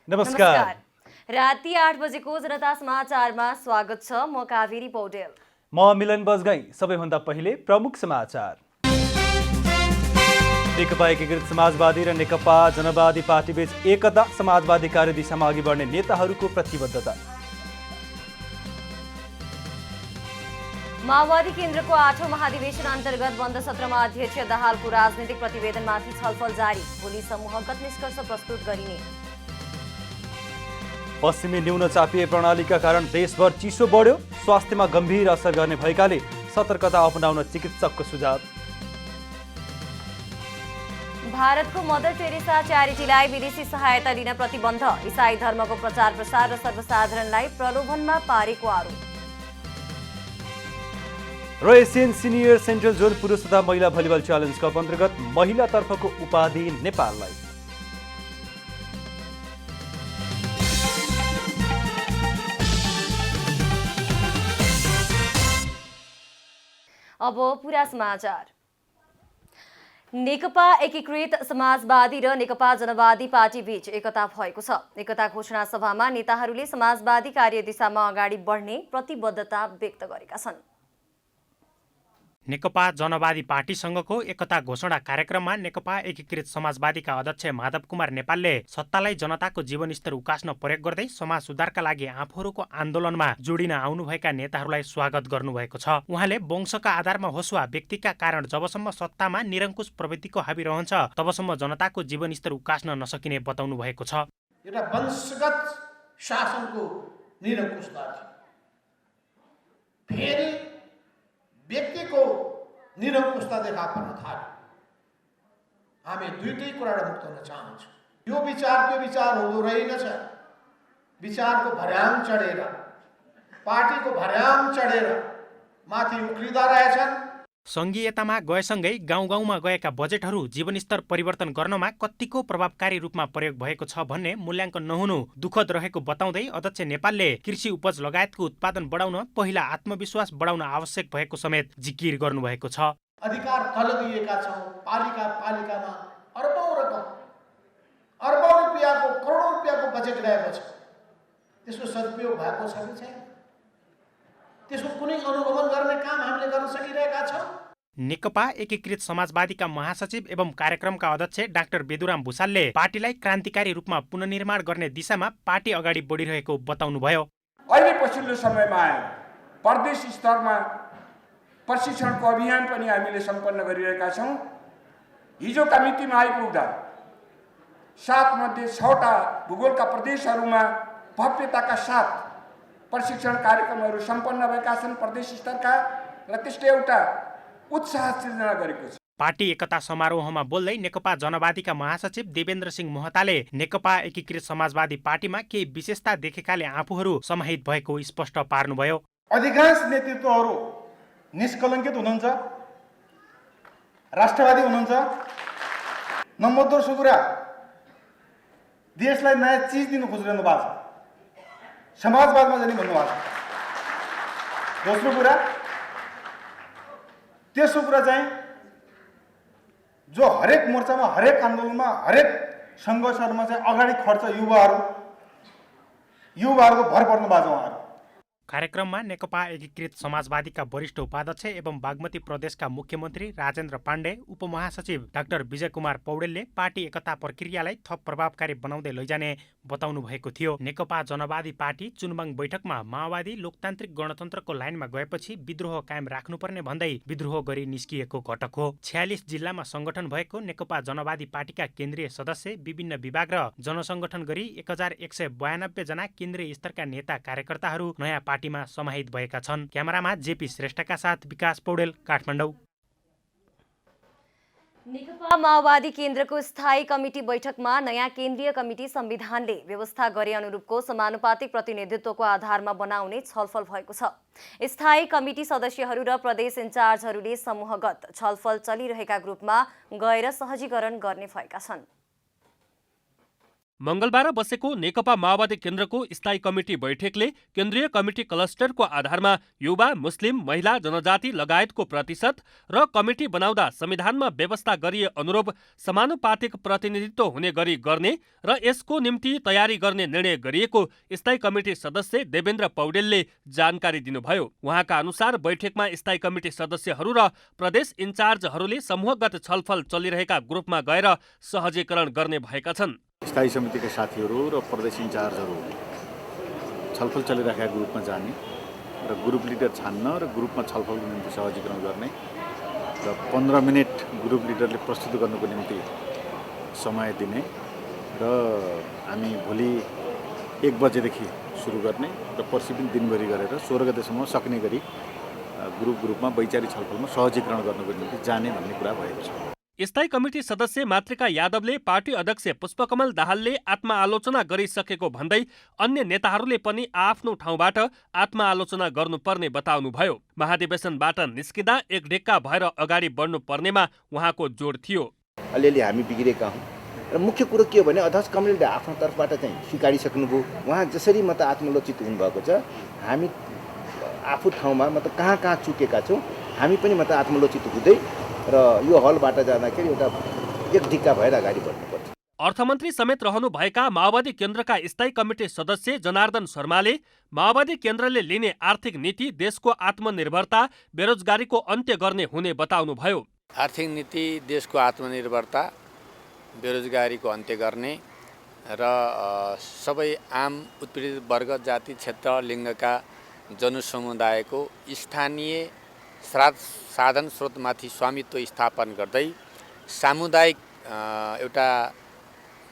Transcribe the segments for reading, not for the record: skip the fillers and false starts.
नमस्कार। राति 8 बजेको जनता समाचारमा स्वागत छ। म कावेरी पौडेल। म मिलन बजगाई। सबैभन्दा पहिले प्रमुख समाचार। नेकपा एकीकृत समाजवादी र नेकपा जनवादी पार्टीबीच एकता, समाजवादी कार्यदिशामा अघि बढ्ने नेताहरूको प्रतिबद्धता। माओवादी केन्द्रको 8औं महाधिवेशन अन्तर्गत बन्द सत्रमा अध्यक्ष दाहालको राजनीतिक प्रतिवेदनमाथि छलफल जारी। भोलि समूहगत निष्कर्ष प्रस्तुत गरिने। पश्चिमी न्यून चापिए प्रणालीका कारण देशभर चिसो बढ्यो। स्वास्थ्यमा गम्भीर असर गर्ने भएकाले सतर्कता अपनाउन चिकित्सकको सुझाव। भारतको मदर टेरेसा च्यारिटीलाई विदेशी सहायता लिन प्रतिबन्ध। इसाई धर्मको प्रचार प्रसार र सर्वसाधारणलाई प्रलोभनमा पारेको आरोप। र एसियन सिनियर सेन्ट्रल जोन पुरुष तथा महिला भलिबल च्यालेन्ज कप अन्तर्गत महिलातर्फको उपाधि नेपाललाई। अब पूरा समाचार। नेकपा एकीकृत समाजवादी र नेकपा जनवादी पार्टी बीच एकता भएको छ। एकता घोषणा सभामा नेताहरूले समाजवादी कार्यदिशामा अगाडि बढ्ने प्रतिबद्धता व्यक्त गरेका छन्। नेकपा जनवादी पार्टीसँगको एकता घोषणा कार्यक्रममा नेकपा एकीकृत समाजवादीका अध्यक्ष माधव कुमार नेपालले सत्तालाई जनताको जीवनस्तर उकास्न प्रयोग गर्दै समाज सुधारका लागि आफूहरूको आन्दोलनमा जोडिन आउनुभएका नेताहरूलाई स्वागत गर्नुभएको छ। उहाँले वंशका आधारमा होस् वा व्यक्तिका कारण जबसम्म सत्तामा निरङ्कुश प्रवृत्तिको हाबी रहन्छ तबसम्म जनताको जीवनस्तर उकास्न नसकिने बताउनु भएको छ। एउटा वंशगत शासनको निरङ्कुशता थियो, फेरि व्यक्तिको निरङ्कुशता देखा पर्न थाल्यो। हामी दुईटै कुराबाट मुक्त हुन चाहन्छौँ। यो विचार त्यो विचार हुँदो रहेनछ। विचारको भर्याङ चढेर, पार्टीको भर्याङ चढेर माथि उक्लिँदा रहेछन्। सङ्घीयतामा गएसँगै गाउँ गाउँमा गएका बजेटहरू जीवनस्तर परिवर्तन गर्नमा कत्तिको प्रभावकारी रूपमा प्रयोग भएको छ भन्ने मूल्याङ्कन नहुनु दुःखद रहेको बताउँदै अध्यक्ष नेपालले कृषि उपज लगायतको उत्पादन बढाउन पहिला आत्मविश्वास बढाउन आवश्यक भएको समेत जिकिर गर्नुभएको छ। अधिकार तल दिएका छौँ। पालिकामा अर्बौं रुपियाँको करोडौं रुपियाँको बजेट गएको छ। त्यसको सदुपयोग भएको छ कि छैन? त्यसको कुनै अनुगमन गर्ने काम हामीले गर्न सकिरहेका छौँ। नेकपा एकीकृत समाजवादीका महासचिव एवं कार्यक्रमका अध्यक्ष डाक्टर बेदुराम भुसालले पार्टीलाई क्रान्तिकारी रूपमा पुनर्निर्माण गर्ने दिशामा पार्टी अगाडि बढिरहेको बताउनुभयो। अहिले पछिल्लो समयमा आएर प्रदेश स्तरमा प्रशिक्षणको अभियान पनि हामीले सम्पन्न गरिरहेका छौँ। हिजोका मितिमा आइपुग्दा 7 मध्ये 6वटा भूगोलका प्रदेशहरूमा भव्यताका साथ प्रशिक्षण कार्यक्रमहरू सम्पन्न भएका छन् प्रदेश स्तरका, र त्यसले एउटा उत्साह सृजना गरेको छ। पार्टी एकता समारोहमा बोल्दै नेकपा जनवादीका महासचिव देवेन्द्र सिंह महताले नेकपा एकीकृत समाजवादी पार्टीमा केही विशेषता देखेकाले आफूहरू समाहित भएको स्पष्ट पार्नुभयो। अधिकांश नेतृत्वहरू निष्कलङ्कित हुनुहुन्छ, राष्ट्रवादी हुनुहुन्छ। नम्बर दोस्रो कुरा, देशलाई नयाँ चिज दिनु खोजिरहनु भएको छ, समाजवादमा जाने भन्नुभएको छ। दोस्रो कुरा, तेस्रो कुरा चाहिँ जो हरेक मोर्चामा, हरेक आन्दोलनमा, हरेक सङ्घर्षहरूमा चाहिँ अगाडि खर्च युवाहरूको भर पर्नु भएको छ उहाँहरू। कार्यक्रममा नेकपा एकीकृत समाजवादीका वरिष्ठ उपाध्यक्ष एवं बागमती प्रदेशका मुख्यमन्त्री राजेन्द्र पाण्डे, उपमहासचिव डाक्टर विजय कुमार पौडेलले पार्टी एकता प्रक्रियालाई थप प्रभावकारी बनाउँदै लैजाने बताउनु भएको थियो। नेकपा जनवादी पार्टी चुनबाङ बैठकमा माओवादी लोकतान्त्रिक गणतन्त्रको लाइनमा गएपछि विद्रोह कायम राख्नुपर्ने भन्दै विद्रोह गरी निस्किएको घटक हो। 46 जिल्लामा संगठन भएको नेकपा जनवादी पार्टीका केन्द्रीय सदस्य, विभिन्न विभाग र जनसंगठन गरी 1192 जना केन्द्रीय स्तरका नेता कार्यकर्ताहरू नयाँ पार्टीमा समाहित भएका छन्। क्यामेरामा जेपी श्रेष्ठका साथ विकास पौडेल, काठमाडौँ। नेकपा माओवादी केन्द्रको स्थायी कमिटी बैठकमा नयाँ केन्द्रीय कमिटी संविधानले व्यवस्था गरे अनुरूपको समानुपातिक प्रतिनिधित्वको आधारमा बनाउने छलफल भएको छ। स्थायी कमिटी सदस्यहरू र प्रदेश इन्चार्जहरूले समूहगत छलफल चलिरहेका ग्रुपमा गएर सहजीकरण गर्ने भएका छन्। मंगलबार बसेको नेकपा माओवादी केन्द्रको स्थायी कमिटी बैठकले केन्द्रीय कमिटी क्लस्टरको आधारमा युवा, मुस्लिम, महिला, जनजाति लगायतको प्रतिशत र कमिटी बनाउँदा संविधानमा व्यवस्था गरिए अनुरूप समानुपातिक प्रतिनिधित्व हुने गरी गर्ने र यसको निम्ति तयारी गर्ने निर्णय गरिएको स्थायी कमिटी सदस्य देवेन्द्र पौडेलले जानकारी दिनुभयो। उहाँका अनुसार बैठकमा स्थायी कमिटी सदस्यहरू र प्रदेश इन्चार्जहरूले समूहगत छलफल चलिरहेका ग्रुपमा गएर सहजीकरण गर्ने भएका छन्। स्थायी समितिका साथीहरू र प्रदेश इन्चार्जहरू छलफल चलिरहेका ग्रुपमा जाने र ग्रुप लिडर छान्न र ग्रुपमा छलफलको निम्ति सहजीकरण गर्ने र 15 मिनट ग्रुप लिडरले प्रस्तुत गर्नुको निम्ति समय दिने र हामी भोलि 1 बजेदेखि सुरु गर्ने र पर्सि पनि दिनभरि गरेर 16 गतेसम्म सक्ने गरी ग्रुपमा वैचारिक छलफलमा सहजीकरण गर्नको निम्ति जाने भन्ने कुरा भएको छ। स्थायी कमिटी सदस्य मातृका यादवले पार्टी अध्यक्ष पुष्पकमल दाहालले आत्मआलोचना गरिसकेको भन्दै अन्य नेताहरूले पनि आफ्नो ठाउँबाट आत्मआलोचना गर्नुपर्ने बताउनुभयो। महाधिवेशनबाट निस्किँदा एक ढेक्का भएर अगाडि बढ्नु पर्नेमा उहाँको जोड थियो। अलिअलि हामी बिग्रेका हौँ र मुख्य कुरो के हो भने अध्यक्ष कमलले आफ्नो तर्फबाट चाहिँ स्वीकारिसक्नुभयो। उहाँ जसरी मत आत्मलोचित हुनुभएको छ, हामी आफू ठाउँमा मतलब कहाँ चुकेका छौँ, हामी पनि मत आत्मलोचित हुँदै र यो हलबाट जाँदाखेरि एउटा एक ढिक्का भएर अगाडि बढ्नुपर्छ। अर्थमन्त्री समेत रहनुभएका माओवादी केन्द्रका स्थायी कमिटी सदस्य जनार्दन शर्माले माओवादी केन्द्रले लिने आर्थिक नीति देशको आत्मनिर्भरता, बेरोजगारीको अन्त्य गर्ने हुने बताउनुभयो। आर्थिक नीति देशको आत्मनिर्भरता, बेरोजगारीको अन्त्य गर्ने र सबै आम उत्पीडित वर्ग, जाति, क्षेत्र, लिङ्गका जनसमुदायको स्थानीय साधन स्रोतमाथि स्वामित्व स्थापन गर्दै सामुदायिक एउटा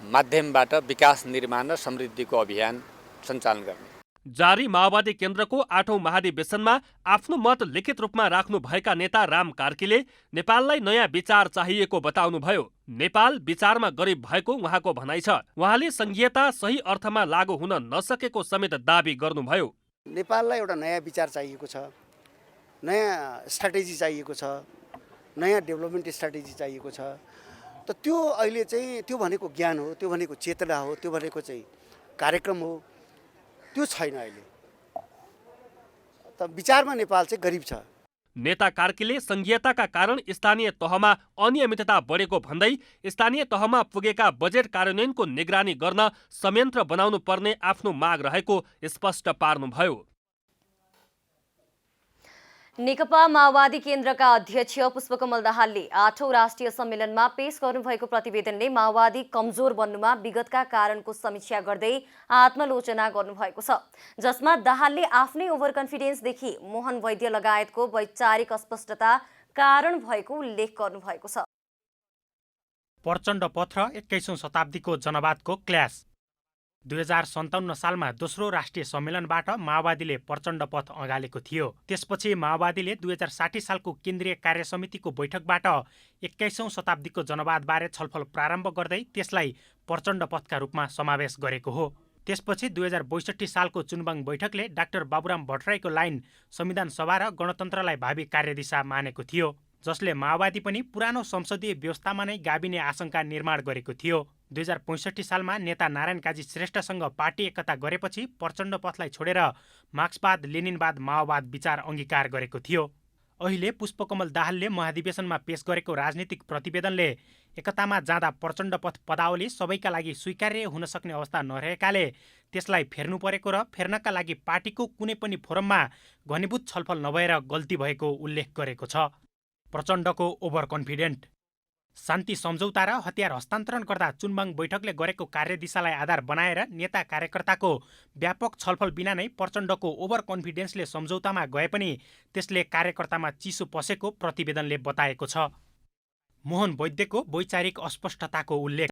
माध्यमबाट विकास निर्माण र समृद्धिको अभियान सञ्चालन गर्ने। जारी माओवादी केन्द्रको 8औं महाधिवेशनमा आफ्नो मत लिखित रूपमा राख्नु भएका नेता राम कार्कीले नेपाललाई नयाँ विचार चाहिएको बताउनुभयो। नेपाल विचारमा गरिब भएको उहाँको भनाइ छ। उहाँले संघीयता सही अर्थमा लागू हुन नसकेको समेत दाबी गर्नुभयो। नेपाललाई एउटा नयाँ विचार चाहिएको छ, नयाँ स्ट्राटेजी चाहिएको छ, नयाँ डेभलपमेन्ट स्ट्राटेजी चाहिएको छ। त त्यो अहिले चाहिँ त्यो भनेको ज्ञान हो, त्यो भनेको चेतना हो, त्यो भनेको चाहिँ कार्यक्रम हो, त्यो छैन अहिले। त विचारमा नेपाल चाहिँ गरिब छ। नेता कार्कीले संघीयताका कारण स्थानीय तहमा अनियमितता बढेको भन्दै स्थानीय तहमा पुगेका बजेट कार्यान्वयनको निगरानी गर्न संयन्त्र बनाउनु पर्ने आफ्नो माग रहेको स्पष्ट पार्नुभयो। नेकपा माओवादी केन्द्रका अध्यक्ष पुष्पकमल दाहालले 8औं राष्ट्रिय सम्मेलनमा पेश गर्नुभएको प्रतिवेदनले माओवादी कमजोर बन्नुमा विगतका कारणको समीक्षा गर्दै आत्मलोचना गर्नुभएको छ, जसमा दाहालले आफ्नै ओभर कन्फिडेन्सदेखि मोहन वैद्य लगायतको वैचारिक अस्पष्टता कारण भएको उल्लेख गर्नुभएको छ। प्रचण्ड पथ र 21औं शताब्दीको जनवादको क्ल्यास। 2057 सालमा दोस्रो राष्ट्रिय सम्मेलनबाट माओवादीले प्रचण्ड पथ अँगालेको थियो। त्यसपछि माओवादीले 2060 सालको केन्द्रीय कार्य समितिको बैठकबाट 21औं शताब्दीको जनवादबारे छलफल प्रारम्भ गर्दै त्यसलाई प्रचण्ड पथका रूपमा समावेश गरेको हो। त्यसपछि 2062 सालको चुनबाङ बैठकले डाक्टर बाबुराम भट्टराईको लाइन संविधान सभा र गणतन्त्रलाई भावी कार्यदिशा मानेको थियो, जसले माओवादी पनि पुरानो संसदीय व्यवस्थामा नै गाभिने आशंका निर्माण गरेको थियो। 2065 सालमा नेता नारायण काजी श्रेष्ठसँग पार्टी एकता गरेपछि प्रचण्ड पथलाई छोडेर मार्क्सवाद, लेनिनवाद, माओवाद विचार अङ्गीकार गरेको थियो। अहिले पुष्पकमल दाहालले महाधिवेशनमा पेश गरेको राजनीतिक प्रतिवेदनले एकतामा जाँदा प्रचण्ड पथ पदावली सबैका लागि स्वीकार्य हुन सक्ने अवस्था नरहेकाले त्यसलाई फेर्नु परेको र फेर्नका लागि पार्टीको कुनै पनि फोरममा घनीभूत छलफल नभएर गल्ती भएको उल्लेख गरेको छ। प्रचण्डको ओभर कन्फिडेन्ट। शान्ति सम्झौता र हतियार हस्तान्तरण गर्दा चुनबाङ बैठकले गरेको कार्यदिशालाई आधार बनाएर नेता कार्यकर्ताको व्यापक छलफल बिना नै प्रचण्डको ओभर कन्फिडेन्सले सम्झौतामा गए पनि त्यसले कार्यकर्तामा चिसो पसेको प्रतिवेदनले बताएको छ। मोहन वैद्यको वैचारिक अस्पष्टताको उल्लेख।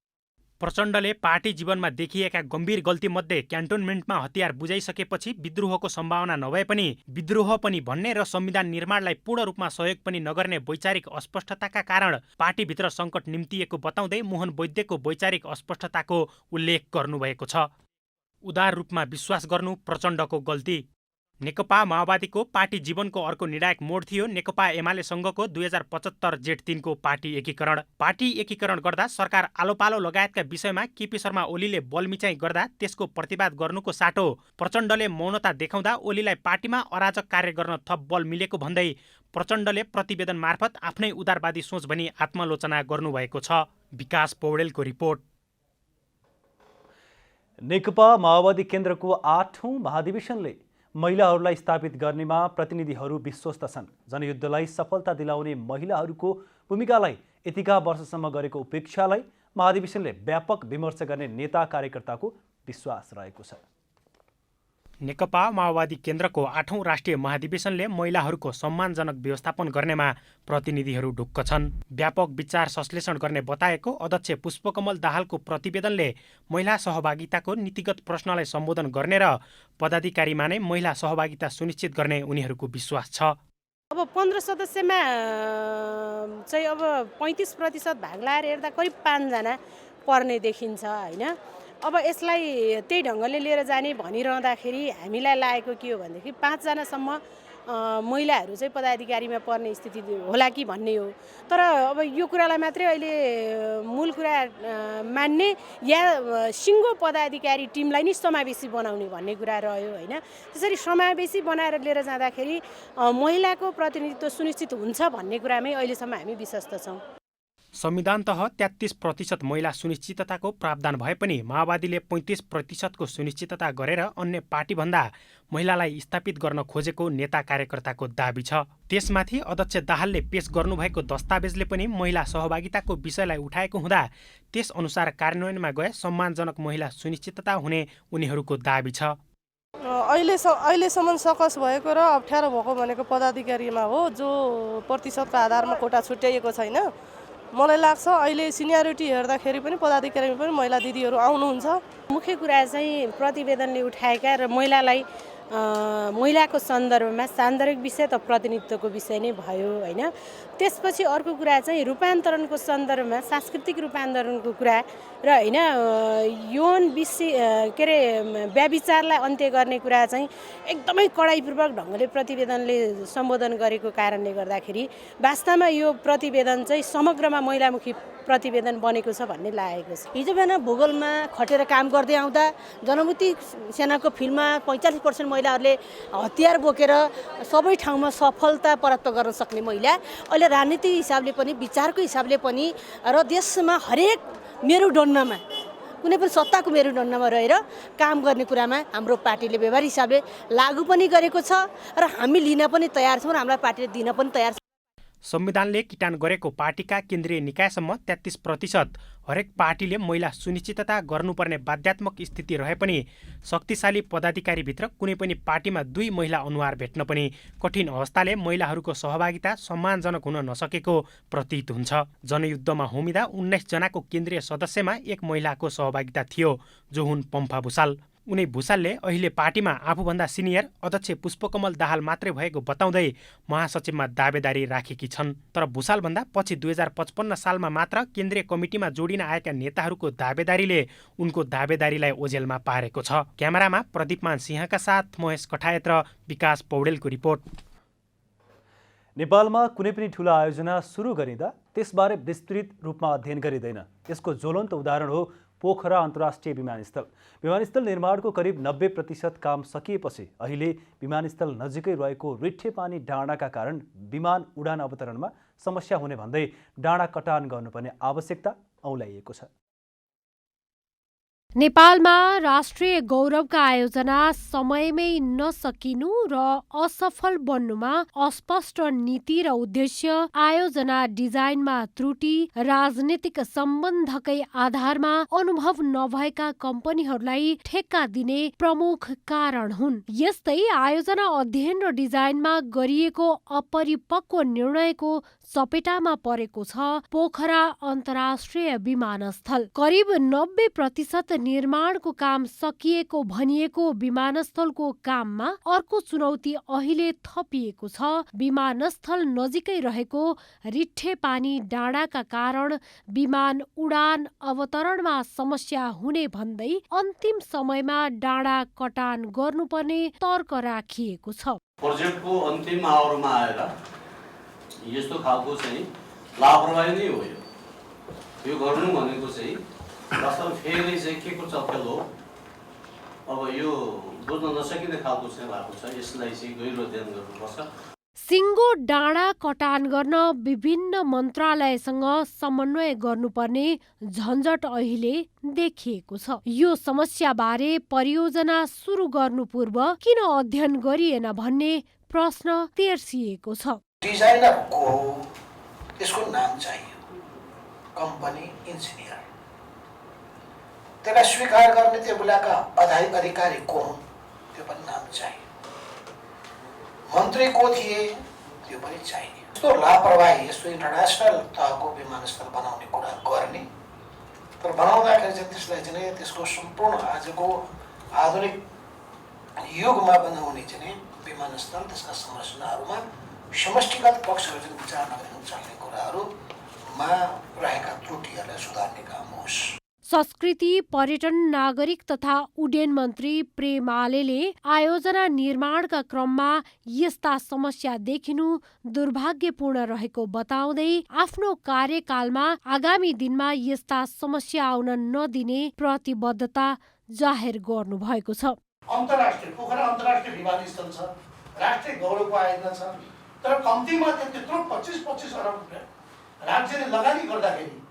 प्रचण्डले पार्टी जीवनमा देखिएका गम्भीर गल्तीमध्ये क्यान्टोनमेन्टमा हतियार बुझाइसकेपछि विद्रोहको सम्भावना नभए पनि विद्रोह पनि भन्ने र संविधान निर्माणलाई पूर्ण रूपमा सहयोग पनि नगर्ने वैचारिक अस्पष्टताका कारण पार्टीभित्र सङ्कट निम्तिएको बताउँदै मोहन वैद्यको वैचारिक अस्पष्टताको उल्लेख गर्नुभएको छ। उदार रूपमा विश्वास गर्नु प्रचण्डको गल्ती। नेकपा माओवादीको पार्टी जीवनको अर्को निर्णायक मोड थियो नेकपा एमालेसँगको 2075 जेठ 3 को पार्टी एकीकरण। पार्टी एकीकरण गर्दा सरकार आलोपालो लगायतका विषयमा केपी शर्मा ओलीले बलमिचाइ गर्दा त्यसको प्रतिवाद गर्नुको साटो प्रचण्डले मौनता देखाउँदा ओलीलाई पार्टीमा अराजक कार्य गर्न थप बल मिलेको भन्दै प्रचण्डले प्रतिवेदन मार्फत आफ्नै उदारवादी सोच भनी आत्मालोचना गर्नुभएको छ। विकास पौडेलको रिपोर्ट। नेकपा माओवादी केन्द्रको 8औं महाधिवेशनले महिलाहरूलाई स्थापित गर्नेमा प्रतिनिधिहरू विश्वस्त छन्। जनयुद्धलाई सफलता दिलाउने महिलाहरूको भूमिकालाई यतिका वर्षसम्म गरेको उपेक्षालाई महाधिवेशनले व्यापक विमर्श गर्ने नेता कार्यकर्ताको विश्वास रहेको छ। नेकपा माओवादी केन्द्रको 8औं राष्ट्रिय महाधिवेशनले महिलाहरूको सम्मानजनक व्यवस्थापन गर्नेमा प्रतिनिधिहरू ढुक्क छन्। व्यापक विचार संश्लेषण गर्ने बताएको अध्यक्ष पुष्पकमल दाहालको प्रतिवेदनले महिला सहभागिताको नीतिगत प्रश्नलाई सम्बोधन गर्ने र पदाधिकारीमा नै महिला सहभागिता सुनिश्चित गर्ने उनीहरूको विश्वास छ। अब 15 सदस्यमा चाहिँ अब 35% भाग लाएर हेर्दा करिब 5 जना पर्ने देखिन्छ हैन। अब यसलाई त्यही ढङ्गले लिएर जाने भनिरहँदाखेरि हामीलाई लागेको के हो भनेदेखि 5 जनासम्म महिलाहरू चाहिँ पदाधिकारीमा पर्ने स्थिति होला कि भन्ने हो। तर अब यो कुरालाई मात्रै अहिले मूल कुरा मान्ने या सिङ्गो पदाधिकारी टिमलाई नै समावेशी बनाउने भन्ने कुरा रह्यो हैन। त्यसरी समावेशी बनाएर लिएर जाँदाखेरि महिलाको प्रतिनिधित्व सुनिश्चित हुन्छ भन्ने कुरामै अहिलेसम्म हामी विश्वस्त छौँ। संविधानतः 33% महिला सुनिश्चितताको प्रावधान भए पनि माओवादीले 35% को सुनिश्चितता गरेर अन्य पार्टीभन्दा महिलालाई स्थापित गर्न खोजेको नेता कार्यकर्ताको दाबी छ। त्यसमाथि अध्यक्ष दाहालले पेश गर्नुभएको दस्तावेजले पनि महिला सहभागिताको विषयलाई उठाएको हुँदा त्यस अनुसार कार्यान्वयनमा गए सम्मानजनक महिला सुनिश्चितता हुने उनीहरूको दाबी छ। अहिलेसम्म सकस भएको र अप्ठ्यारो भएको भनेको पदाधिकारीमा हो, जो प्रतिशतको आधारमा कोटा छुट्याइएको छैन। मलाई लाग्छ अहिले सिनियरिटी हेर्दाखेरि पनि पदाधिकारीमा पनि महिला दिदीहरू आउनुहुन्छ। मुख्य कुरा चाहिँ प्रतिवेदनले उठाएका र महिलाको सन्दर्भमा सान्दर्भिक विषय त प्रतिनिधित्वको विषय नै भयो हैन। त्यसपछि अर्को कुरा चाहिँ रूपान्तरणको सन्दर्भमा सांस्कृतिक रूपान्तरणको कुरा र हैन यौन विषय के अरे व्याभिचारलाई अन्त्य गर्ने कुरा चाहिँ एकदमै कडाइपूर्वक ढङ्गले प्रतिवेदनले सम्बोधन गरेको कारणले गर्दाखेरि वास्तवमा यो प्रतिवेदन चाहिँ समग्रमा महिलामुखी प्रतिवेदन बनेको छ भन्ने लागेको छ। हिजो बिहान भूगोलमा खटेर काम गर्दै आउँदा जनमुक्ति सेनाको फिल्डमा 45% महिलाहरूले हतियार बोकेर सबै ठाउँमा सफलता प्राप्त गर्न सक्ने महिला अहिले राजनीतिक हिसाबले पनि विचारको हिसाबले पनि र देशमा हरेक मेरुदण्डमा कुनै पनि सत्ताको मेरुदण्डमा रहेर काम गर्ने कुरामा हाम्रो पार्टीले व्यवहारिक हिसाबले लागू पनि गरेको छ र हामी लिन पनि तयार छौँ र हामीलाई पार्टीले दिन पनि तयार छ। संविधानले किटान गरेको पार्टीका केन्द्रीय निकायसम्म 33% हरेक पार्टीले महिला सुनिश्चितता गर्नुपर्ने बाध्यात्मक स्थिति रहे पनि शक्तिशाली पदाधिकारीभित्र कुनै पनि पार्टीमा 2 महिला अनुहार भेट्न पनि कठिन अवस्थाले महिलाहरूको सहभागिता सम्मानजनक हुन नसकेको प्रतीत हुन्छ। जनयुद्धमा होमिँदा 19 जनाको केन्द्रीय सदस्यमा 1 महिलाको सहभागिता थियो, जो हुन् पम्फा भुसाल। उनी भुसालले अहिले पार्टीमा आफूभन्दा सिनियर अध्यक्ष पुष्पकमल दाहाल मात्रै भएको बताउँदै महासचिवमा दावेदारी राखेकी छन्। तर भुसालभन्दा पछि 2055 सालमा मात्र केन्द्रीय कमिटीमा जोडिन आएका नेताहरूको दावेदारीले उनको दावेदारीलाई ओझेलमा पारेको छ। क्यामेरामा प्रदीपमान सिंहका साथ महेश कठायत र विकास पौडेलको रिपोर्ट। नेपालमा कुनै पनि ठुलो आयोजना सुरु गरिँदा त्यसबारे विस्तृत रूपमा अध्ययन गरिँदैन। यसको ज्वलन्त उदाहरण हो पोखरा अन्तर्राष्ट्रिय विमानस्थल। विमानस्थल निर्माणको करिब 90% काम सकिएपछि अहिले विमानस्थल नजिकै रहेको रिठेपानी डाँडाका कारण विमान उडान अवतरणमा समस्या हुने भन्दै डाँडा कटान गर्नुपर्ने आवश्यकता औल्याइएको छ। नेपालमा राष्ट्रिय गौरवका आयोजना समयमै नसकिनु र असफल बन्नुमा अस्पष्ट नीति र उद्देश्य, आयोजना डिजाइनमा त्रुटि, राजनीतिक सम्बन्धकै आधारमा अनुभव नभएका कम्पनीहरूलाई ठेक्का दिने प्रमुख कारण हुन्। यस्तै आयोजना अध्ययन र डिजाइनमा गरिएको अपरिपक्व निर्णयको सपेटामा परेको छ पोखरा अन्तर्राष्ट्रिय विमानस्थल। करिब 90% निर्माणको काम सकिएको भनिएको विमानस्थलको काममा अर्को चुनौती अहिले थपिएको छ। विमानस्थल नजिकै रहेको रिठ्ठेपानी डाँडाका कारण विमान उडान अवतरणमा समस्या हुने भन्दै अन्तिम समयमा डाँडा कटान गर्नुपर्ने तर्क राखिएको छ। प्रोजेक्टको अन्तिम आवरमा आएर यस्तो खालको चाहिँ लापरवाही नै हो। यो गर्नु भनेको चाहिँ वास्तवमा फेरि चाहिँ के को चक्कर हो, अब यो बुझ्न नसकिने खालको चाहिँ भएको छ। यसलाई चाहिँ गहिरो अध्ययन गर्नुपर्छ। सिङ्गो डाँडा कटान गर्न विभिन्न मन्त्रालयसँग समन्वय गर्नुपर्ने झन्झट अहिले देखिएको छ। यो समस्याबारे परियोजना सुरु गर्नु पूर्व किन अध्ययन गरिएन भन्ने प्रश्न तेर्सिएको छ। डिजाइनर को हो, त्यसको नाम चाहियो, कम्पनी इन्जिनियर। त्यसलाई स्वीकार गर्ने त्यो बेलाका अधिकारी को हुन्, त्यो पनि नाम चाहियो। मन्त्री को थिए, त्यो पनि चाहियो। यस्तो लापरवाही, यस्तो इन्टरनेसनल तहको विमानस्थल बनाउने कुरा गर्ने, तर बनाउँदाखेरि चाहिँ त्यसलाई चाहिँ त्यसको सम्पूर्ण आजको आधुनिक युगमा बनाउने चाहिँ विमानस्थल, त्यसका संरचनाहरूमा समष्टिगत पक्षहरू चाहिँ विचार नगरिकन चल्ने कुराहरूमा रहेका त्रुटिहरूलाई सुधार्ने काम होस्। संस्कृति, पर्यटन, नागरिक तथा उड्डयन मन्त्री प्रेम आलेले आयोजना निर्माणका क्रममा यस्ता समस्या देखिनु दुर्भाग्यपूर्ण रहेको बताउँदै आफ्नो कार्यकालमा आगामी दिनमा यस्ता समस्या आउन नदिने प्रतिबद्धता जाहेर गर्नुभएको छ। अन्तर्राष्ट्रिय पोखरा अन्तर्राष्ट्रिय विमानस्थल छ, राष्ट्रिय गौरवको आयोजना छ, तर कम्तीमा त्यत्रो 25 अरब रुपियाँ राज्यले लगानी गर्दाखेरि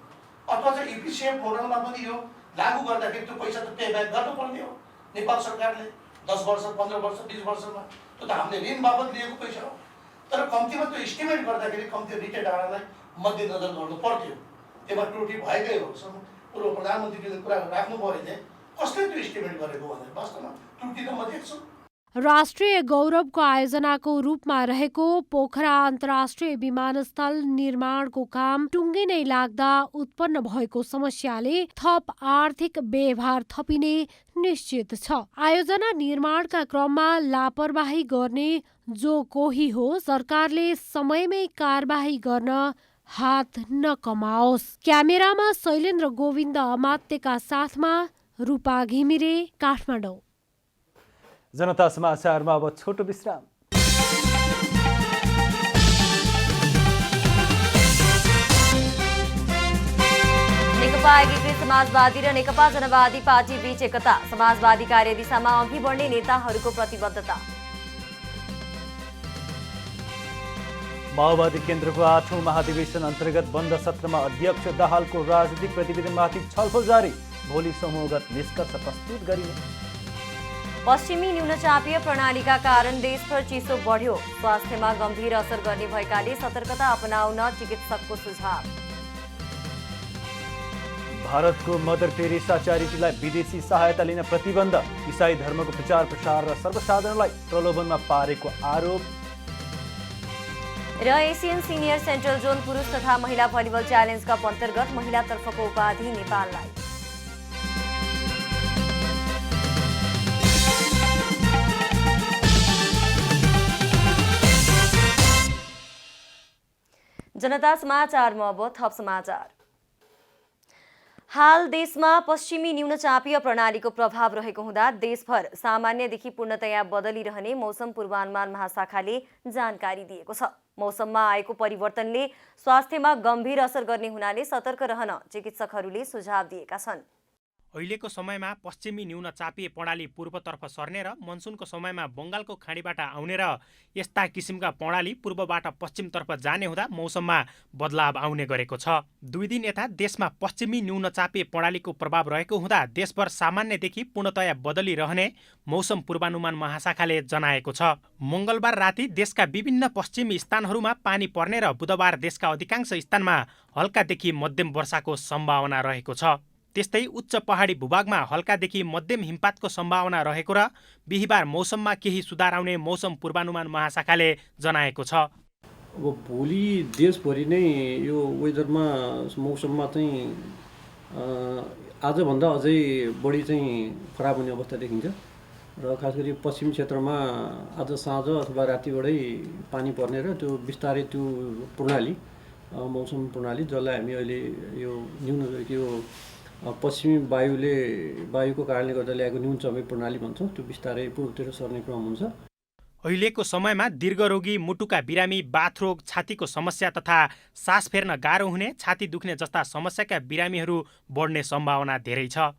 अथवा चाहिँ इपिसिएफ मोडलमा पनि यो लागू गर्दाखेरि त्यो पैसा त पे ब्याक गर्नुपर्ने हो नेपाल सरकारले 10 वर्ष 15 वर्ष 20 वर्षमा। त्यो त हामीले ऋण बापत लिएको पैसा हो, तर कम्तीमा त्यो इस्टिमेट गर्दाखेरि कम्ती रिटेड डाँडालाई मध्यनजर गर्नु पर्थ्यो। त्यसमा त्रुटि भएकै हो। पूर्व प्रधानमन्त्रीले कुरा राख्नुभयो भने कसले त्यो इस्टिमेट गरेको भनेर वास्तवमा त्रुटि त म देख्छु। राष्ट्रिय गौरवको आयोजनाको रूपमा रहेको पोखरा अन्तर्राष्ट्रिय विमानस्थल निर्माणको काम टुङ्गे नै लाग्दा उत्पन्न भएको समस्याले थप आर्थिक व्यवहार थपिने निश्चित छ। आयोजना निर्माणका क्रममा लापरवाही गर्ने जो कोही हो, सरकारले समयमै कारबाही गर्न हात नकमाओस्। क्यामेरामा शैलेन्द्र गोविन्द अमात्यका साथमा रूपा घिमिरे, काठमाडौँ। जनता समाचारमा अब छोटो विश्राम। नेकपा एकीकृत समाजवादी र नेकपा जनवादी पार्टी बीच एकता, समाजवादी कार्यदिशामा अघि बढ्ने नेताहरूको प्रतिबद्धता। माओवादी केन्द्रको 8औं महाधिवेशन अन्तर्गत बन्द सत्रमा अध्यक्ष दाहालको राजनीतिक प्रतिवेदनमाथि छलफल जारी, भोलि समूहगत निष्कर्ष प्रस्तुत गरिने। पश्चिमी न्यूनचापीय प्रणालीका कारण देशभर चिसो बढ्यो, स्वास्थ्यमा गम्भीर असर गर्ने भएकाले सतर्कता अपनाउन चिकित्सकको सुझाव। भारतको मदर टेरेसा च्यारिटीलाई विदेशी सहायता लिन प्रतिबन्ध, इसाई धर्मको प्रचार प्रसार र सर्वसाधारणलाई प्रलोभनमा पारेको आरोप। र एसियन सिनियर सेन्ट्रल जोन पुरुष तथा महिला भलिबल च्यालेन्ज कप अन्तर्गत महिलातर्फको उपाधि नेपाललाई। जनता समाचारमा अब थप समाचार। हाल देशमा पश्चिमी न्यूनचापीय प्रणालीको प्रभाव रहेको हुँदा देशभर सामान्यदेखि पूर्णतया बदलिरहने मौसम पूर्वानुमान महाशाखाले जानकारी दिएको छ। मौसममा आएको परिवर्तनले स्वास्थ्यमा गम्भीर असर गर्ने हुनाले सतर्क रहन चिकित्सकहरूले सुझाव दिएका छन्। अहिलेको समयमा पश्चिमी न्यूनचापीय प्रणाली पूर्वतर्फ सर्ने र मनसुनको समयमा बङ्गालको खाडीबाट आउने र यस्ता किसिमका प्रणाली पूर्वबाट पश्चिमतर्फ जाने हुँदा मौसममा बदलाव आउने गरेको छ। 2 दिन यता देशमा पश्चिमी न्यूनचापीय प्रणालीको प्रभाव रहेको हुँदा देशभर सामान्यदेखि पूर्णतया बदलिरहने मौसम पूर्वानुमान महाशाखाले जनाएको छ। मङ्गलबार राति देशका विभिन्न पश्चिमी स्थानहरूमा पानी पर्ने र बुधबार देशका अधिकांश स्थानमा हल्कादेखि मध्यम वर्षाको सम्भावना रहेको छ। त्यस्तै उच्च पहाडी भूभागमा हल्कादेखि मध्यम हिमपातको सम्भावना रहेको र बिहिबार मौसममा केही सुधार आउने मौसम पूर्वानुमान महाशाखाले जनाएको छ। अब भोलि देशभरि नै यो वेदरमा मौसममा चाहिँ आजभन्दा अझै बढी चाहिँ खराब हुने अवस्था देखिन्छ र खास गरी पश्चिम क्षेत्रमा आज साँझ अथवा रातिबाटै पानी पर्ने र त्यो बिस्तारै त्यो प्रणाली मौसम प्रणाली जसलाई हामी अहिले यो यो पश्चिमी वायुको कारणले गर्दा ल्याएको न्यून चमेक प्रणाली भन्छौँ, त्यो बिस्तारै पूर्वतिर सर्ने क्रम हुन्छ। अहिलेको समयमा दीर्घरोगी, मुटुका बिरामी, बाथरोग, छातीको समस्या तथा सास फेर्न गाह्रो हुने, छाती दुख्ने जस्ता समस्याका बिरामीहरू बढ्ने सम्भावना धेरै छ।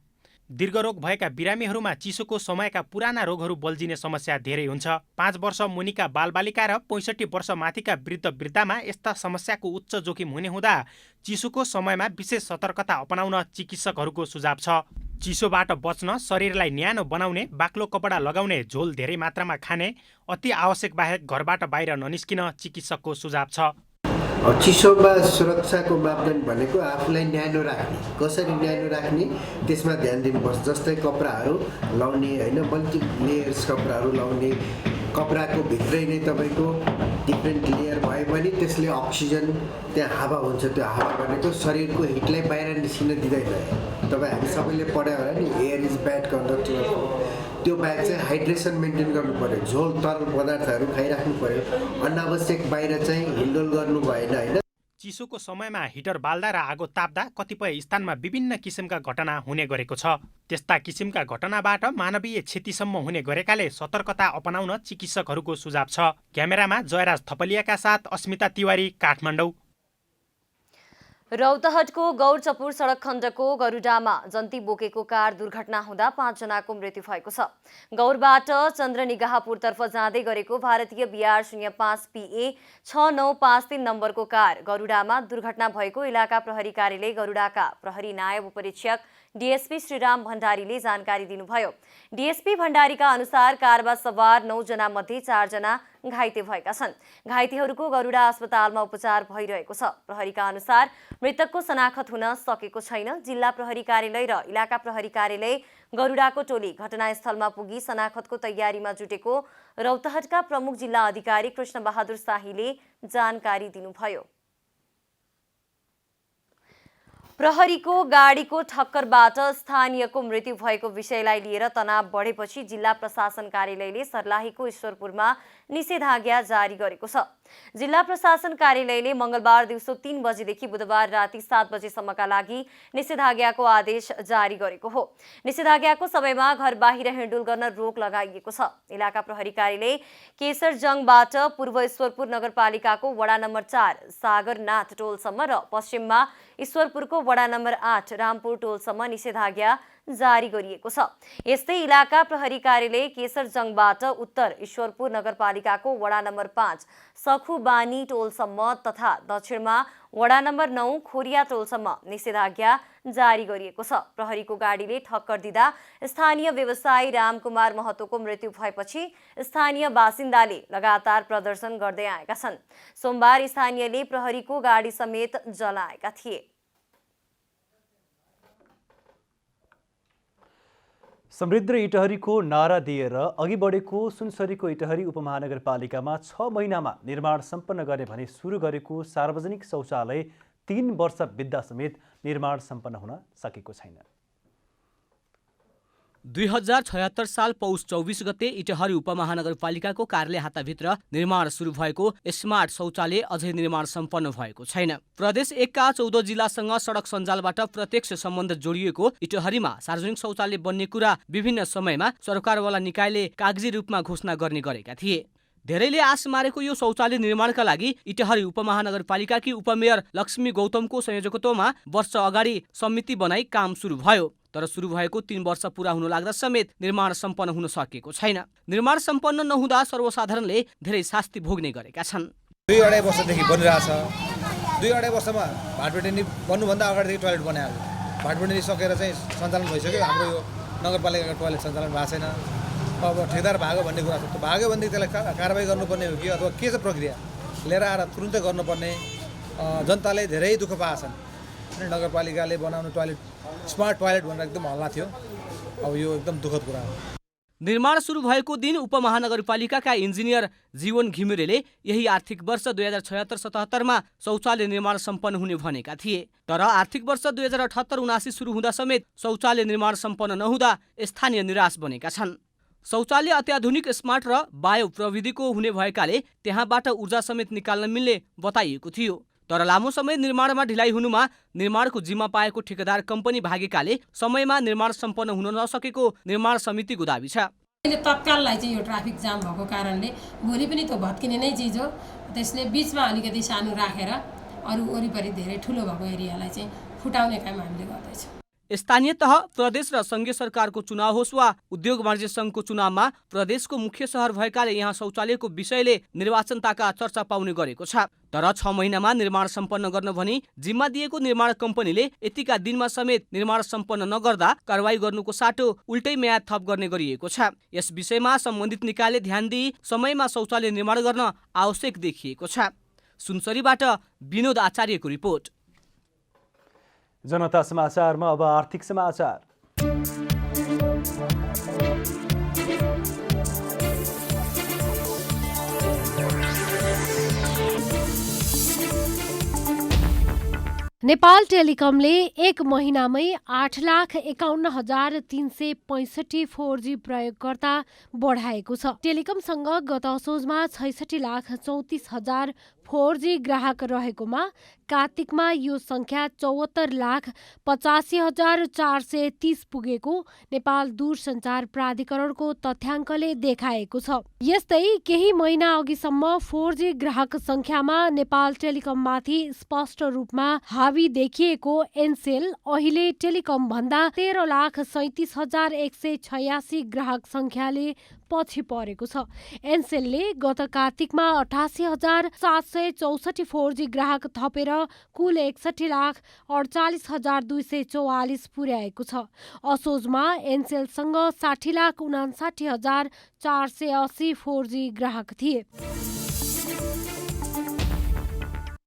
दीर्घरोग भएका बिरामीहरूमा चिसोको समयका पुराना रोगहरू बल्झिने समस्या धेरै हुन्छ। 5 वर्ष मुनिका बालबालिका र 65 वर्ष माथिका वृद्ध वृद्धामा यस्ता समस्याको उच्च जोखिम हुने हुँदा चिसोको समयमा विशेष सतर्कता अपनाउन चिकित्सकहरूको सुझाव छ। चिसोबाट बच्न शरीरलाई न्यानो बनाउने, बाक्लो कपडा लगाउने, झोल धेरै मात्रामा खाने, अति आवश्यक बाहेक घरबाट बाहिर ननिस्किन चिकित्सकको सुझाव छ। चिसोमा सुरक्षाको मापदण्ड भनेको आफूलाई न्यानो राख्ने, कसरी न्यानो राख्ने त्यसमा ध्यान दिनुपर्छ। जस्तै कपडाहरू लाउने होइन, मल्टी लेयर्स कपडाहरू लाउने, कपडाको भित्रै नै तपाईँको डिफ्रेन्ट लेयर भए पनि त्यसले अक्सिजन त्यहाँ हावा हुन्छ, त्यो हावा भनेको शरीरको हिटलाई बाहिर निस्किन दिँदैन। तपाईँ हामी सबैले पढायो होला नि, एयर इज ब्याड कन्डक्टर। त्यो बाहेक चाहिँ हाइड्रेसन मेन्टेन गर्नु पर्यो, झोल तरल पदार्थहरू खाइराख्नु पर्यो, अनावश्यक बाहिर चाहिँ हिलडोल गर्नु भएन होइन। चिसोको समयमा हिटर बाल्दा र आगो ताप्दा कतिपय स्थानमा विभिन्न किसिमका घटना हुने गरेको छ। त्यस्ता किसिमका घटनाबाट मानवीय क्षतिसम्म हुने गरेकाले सतर्कता अपनाउन चिकित्सकहरूको सुझाव छ। क्यामेरामा जयराज थपलियाका साथ अस्मिता तिवारी, काठमाडौँ। रौतहटको गौरचपुर सडक खण्डको गरुडामा जन्ती बोकेको कार दुर्घटना हुँदा 5 जनाको मृत्यु भएको छ। गौरबाट चन्द्रनिगाहपुरतर्फ जाँदै गरेको भारतीय BR 05 PA 6953 नम्बरको कार गरुडामा दुर्घटना भएको इलाका प्रहरी कार्यालय गरुडाका प्रहरी नायब उपरीक्षक DSP श्रीराम भण्डारीले जानकारी दिनुभयो। DSP भण्डारीका अनुसार कारमा सवार 9 जना मध्ये 4 जना घाइते भएका छन्। घाइतेहरूको गरुडा अस्पतालमा उपचार भइरहेको छ। प्रहरीका अनुसार मृतकको शनाखत हुन सकेको छैन। जिल्ला प्रहरी कार्यालय र इलाका प्रहरी कार्यालय गरुडाको टोली घटनास्थलमा पुगी शनाखतको तयारीमा जुटेको रौतहटका प्रमुख जिल्ला अधिकारी कृष्ण बहादुर शाहीले जानकारी दिनुभयो। प्रहरीको गाडीको ठक्करबाट स्थानीयको मृत्यु भएको विषयलाई लिएर तनाव बढेपछि जिल्ला प्रशासन कार्यालयले सर्लाहीको ईश्वरपुरमा निषेधाज्ञा जारी गरेको छ। जिल्ला प्रशासन कार्यालयले मंगलबार दिउँसो 3 बजेदेखि बुधबार राति 7 बजेसम्मका लागि निषेधाज्ञाको आदेश जारी गरेको हो। निषेधाज्ञाको समयमा घर बाहिर हिँडडुल गर्न रोक लगाइएको छ। इलाका प्रहरी कार्यालय केसरजङबाट पूर्व ईश्वरपुर नगरपालिकाको वडा नम्बर 4 सागरनाथ टोलसम्म र पश्चिममा ईश्वरपुरको वडा नम्बर 8 रामपुर टोलसम्म निषेधाज्ञा जारी गरिएको छ। यस्तै इलाका प्रहरी कार्यालय केसरजङबाट उत्तर ईश्वरपुर नगरपालिकाको वडा नम्बर 5 सखुबानी टोलसम्म तथा दक्षिणमा वडा नम्बर 9 खोरिया टोलसम्म निषेधाज्ञा जारी गरिएको छ। प्रहरीको गाडीले ठक्कर दिँदा स्थानीय व्यवसायी रामकुमार महतोको मृत्यु भएपछि स्थानीय बासिन्दाले लगातार प्रदर्शन गर्दै आएका छन्। सोमबार स्थानीयले प्रहरीको गाडी समेत जलाएका थिए। समृद्ध इटहरीको नारा दिएर अघि बढेको सुनसरीको इटहरी उपमहानगरपालिकामा 6 महिनामा निर्माण सम्पन्न गर्ने भनी सुरु गरेको सार्वजनिक शौचालय 3 वर्ष बित्दा समेत निर्माण सम्पन्न हुन सकेको छैन। 2076 साल पौष 24 गते इटहरी उपमहानगरपालिकाको कार्यालय हाताभित्र निर्माण सुरु भएको स्मार्ट शौचालय अझै निर्माण सम्पन्न भएको छैन। प्रदेश 1 का 14 जिल्लासँग सडक सञ्जालबाट प्रत्यक्ष सम्बन्ध जोडिएको इटहरीमा सार्वजनिक शौचालय बन्ने कुरा विभिन्न समयमा सरकारवाला निकायले कागजी रूपमा घोषणा गर्ने गरेका थिए। धेरैले आश मारेको यो शौचालय निर्माणका लागि इटहरी उपमहानगरपालिकाकी उपमेयर लक्ष्मी गौतमको संयोजकत्वमा वर्ष अगाडि समिति बनाई काम सुरु भयो। तर सुरु भएको 3 वर्ष पूरा हुन लाग्दा समेत निर्माण सम्पन्न हुन सकेको छैन। निर्माण सम्पन्न नहुँदा सर्वसाधारणले धेरै शास्ति भोग्ने गरेका छन्। 2-2.5 वर्षदेखि बनिरहेछ। 2-2.5 वर्षमा भाटबेटेनी बन्नुभन्दा अगाडिदेखि टोयलेट बनाएको। भाटबेटेनी सकेर चाहिँ सञ्चालन भइसक्यो। हाम्रो यो नगरपालिकाको टोयलेट सञ्चालन भएको छैन। अब ठेकदार भागो भन्ने कुरा छ। त्यो भाग्यो भनेदेखि त्यसलाई कारबाही गर्नुपर्ने हो कि अथवा के छ प्रक्रिया लिएर आएर तुरुन्तै गर्नुपर्ने। जनताले धेरै दुःख पाएछन्। नगरपालिकाले बनाउनु टोयलेट स्मार्ट टोयलेट भनेर एकदम हल्ला थियो। अब यो एकदम दुःखद कुरा हो। निर्माण सुरु भएको दिन उपमहानगरपालिकाका इन्जिनियर जीवन घिमिरेले यही आर्थिक वर्ष 2076-77मा शौचालय निर्माण सम्पन्न हुने भनेका थिए। तर आर्थिक वर्ष 2078-79 सुरु हुँदा समेत शौचालय निर्माण सम्पन्न नहुँदा स्थानीय निराश बनेका छन्। शौचालय अत्याधुनिक स्मार्ट र बायो प्रविधिको हुने भएकाले त्यहाँबाट ऊर्जा समेत निकाल्न मिल्ने बताइएको थियो। तर लामो समय निर्माणमा ढिलाइ हुनुमा निर्माणको जिम्मा पाएको ठेकेदार कम्पनी भागेकाले समयमा निर्माण सम्पन्न हुन नसकेको निर्माण समितिको दाबी छ। तत्काललाई चाहिँ यो ट्राफिक जाम भएको कारणले भोलि पनि त्यो भत्किने नै चिज हो। त्यसले बीचमा अलिकति सानो राखेर अरू वरिपरि धेरै ठुलो भएको एरियालाई चाहिँ फुटाउने काम हामीले गर्दैछौँ। स्थानीय तह, प्रदेश र संघीय सरकारको चुनाव होस् वा उद्योग वाणिज्य संघको चुनावमा प्रदेशको मुख्य शहर भएकाले यहाँ शौचालयको विषयले निर्वाचनताका चर्चा पाउने गरेको छ। तर 6 महिनामा निर्माण सम्पन्न गर्न भनी जिम्मा दिएको निर्माण कम्पनीले यतिका दिनमा समेत निर्माण सम्पन्न नगर्दा कारवाही गर्नुको साटो उल्टै म्याद थप गर्ने गरिएको छ। यस विषयमा सम्बन्धित निकायले ध्यान दिई समयमा शौचालय निर्माण गर्न आवश्यक देखिएको छ। सुनसरीबाट विनोद आचार्यको रिपोर्ट। जनता समाचारमा अब आर्थिक समाचार। नेपाल टेलिकमले एक महिनामै 8,51,365 4G प्रयोगकर्ता बढाएको छ। टेलिकमसँग गत असोजमा 66,34,000 4G ग्राहक रहेकोमा कार्तिकमा यो संख्या 74,85,430 पुगेको नेपाल दूरसञ्चार प्राधिकरणको तथ्याङ्कले देखाएको छ। यस्तै केही महिना अघिसम्म 4G ग्राहक संख्यामा नेपाल टेलिकममाथि स्पष्ट रूपमा हावी देखिएको एनसेल अहिले टेलिकम भन्दा 13,37,186 ग्राहक संख्याले पछि परेको छ। एनसेलले गत कार्तिकमा 88,764 4G ग्राहक थपेर कुल 61,48,244 पुर्याएको छ। असोजमा एनसेलसँग 60,59,480 4G ग्राहक थिए।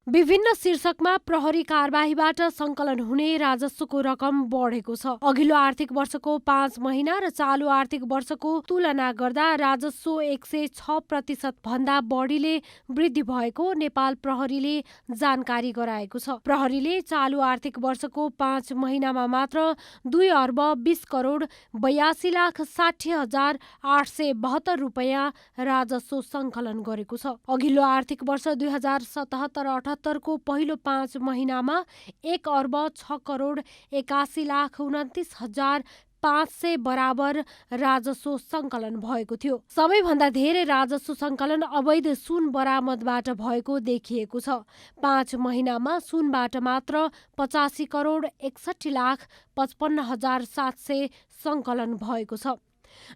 विभिन्न शीर्षकमा प्रहरी कारबाहीबाट संकलन हुने राजस्वको रकम बढेको छ। अघिल्लो आर्थिक वर्षको 5 महिना र चालु आर्थिक वर्षको तुलना गर्दा राजस्व 106% भन्दा बढीले वृद्धि भएको नेपाल प्रहरीले जानकारी गराएको छ। प्रहरीले चालु आर्थिक वर्षको 5 महिनामा मात्र 2 अर्ब 20 करोड 82,60,872 रुपैयाँ राजस्व संकलन गरेको छ। अघिल्लो आर्थिक वर्ष 2077-78 को पहिलो 5 महिनामा 1 अर्ब 6 करोड 81,29,500 बराबर राजस्व संकलन भएको थियो। सबैभन्दा धेरै राजस्व संकलन अवैध सुन बरामदबाट भएको देखिएको छ। 5 महिनामा सुनबाट मात्र 85 करोड 61,55,700 संकलन भएको छ,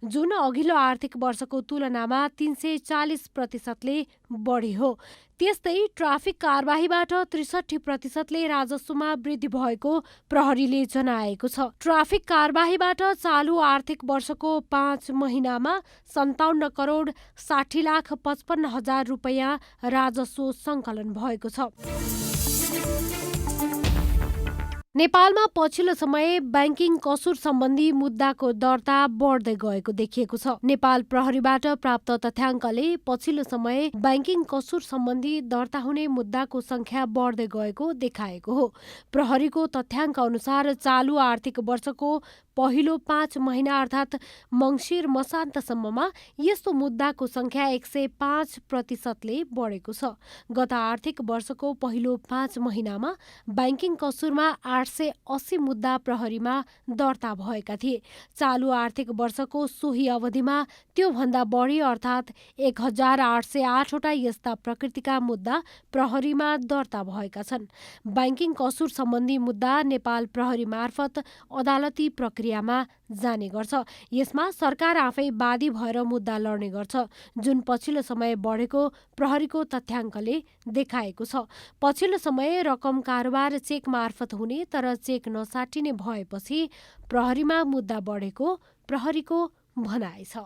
जुन अघिल्लो आर्थिक वर्षको तुलनामा 340%ले बढी हो। त्यस्तै ट्राफिक कारबाहीबाट 63%ले राजस्वमा वृद्धि भएको प्रहरीले जनाएको छ। ट्राफिक कारबाहीबाट चालु आर्थिक वर्षको 5 महिनामा 57 करोड 60,55,000 रुपैयाँ राजस्व संकलन भएको छ। नेपालमा पछिल्लो समय ब्याङ्किङ कसुर सम्बन्धी मुद्दाको दर्ता बढ्दै गएको देखिएको छ। नेपाल प्रहरीबाट प्राप्त तथ्याङ्कले पछिल्लो समय ब्याङ्किङ कसुर सम्बन्धी दर्ता हुने मुद्दाको संख्या बढ्दै गएको देखाएको हो। प्रहरीको तथ्याङ्क अनुसार चालु आर्थिक वर्षको पहिलो 5 महिना अर्थात् मङ्सिर मसान्तसम्ममा यस्तो मुद्दाको संख्या 105%ले बढेको छ। गत आर्थिक वर्षको पहिलो 5 महिनामा ब्याङ्किङ कसुरमा 880 मुद्दा प्रहरीमा दर्ता भएका थिए। चालु आर्थिक वर्षको सोही अवधिमा त्योभन्दा बढी अर्थात् 1,808 वटा यस्ता प्रकृतिका मुद्दा प्रहरीमा दर्ता भएका छन्। ब्याङ्किङ कसुर सम्बन्धी मुद्दा नेपाल प्रहरी मार्फत अदालती प्रक्रियामा जाने गर्छ। यसमा सरकार आफै वादी भएर मुद्दा लड्ने गर्छ, जुन पछिल्लो समय बढेको प्रहरीको तथ्याङ्कले देखाएको छ। पछिल्लो समय रकम कारोबार चेक मार्फत हुने तर चेक नसाटिने भएपछि प्रहरीमा मुद्दा बढेको प्रहरीको भनाइ छ।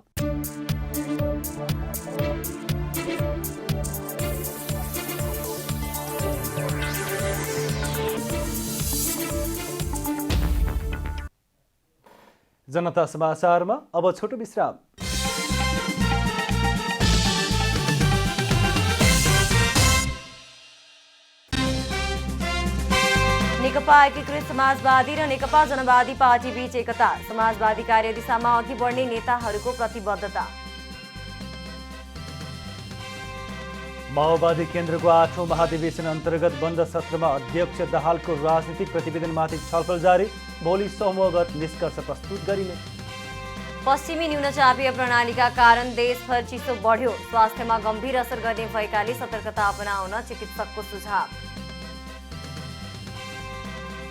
जनता समाचारमा अब छोटो विश्राम। नेकपा एकीकृत समाजवादी र नेकपा जनवादी पार्टी बीच एकता, समाजवादी कार्यदिशामा अघि बढ्ने नेताहरूको प्रतिबद्धता। माओवादी केन्द्रको 8औं महाधिवेशन अन्तर्गत बन्द सत्रमा अध्यक्ष दाहालको राजनीतिक प्रतिवेदनमाथि छलफल जारी, भोलि समूहगत निष्कर्ष प्रस्तुत गरिने। पश्चिमी न्यूनचापीय प्रणालीका कारण देशभर चिसो बढ्यो, स्वास्थ्यमा गम्भीर असर गर्ने भएकाले सतर्कता अपनाउन चिकित्सकको सुझाव।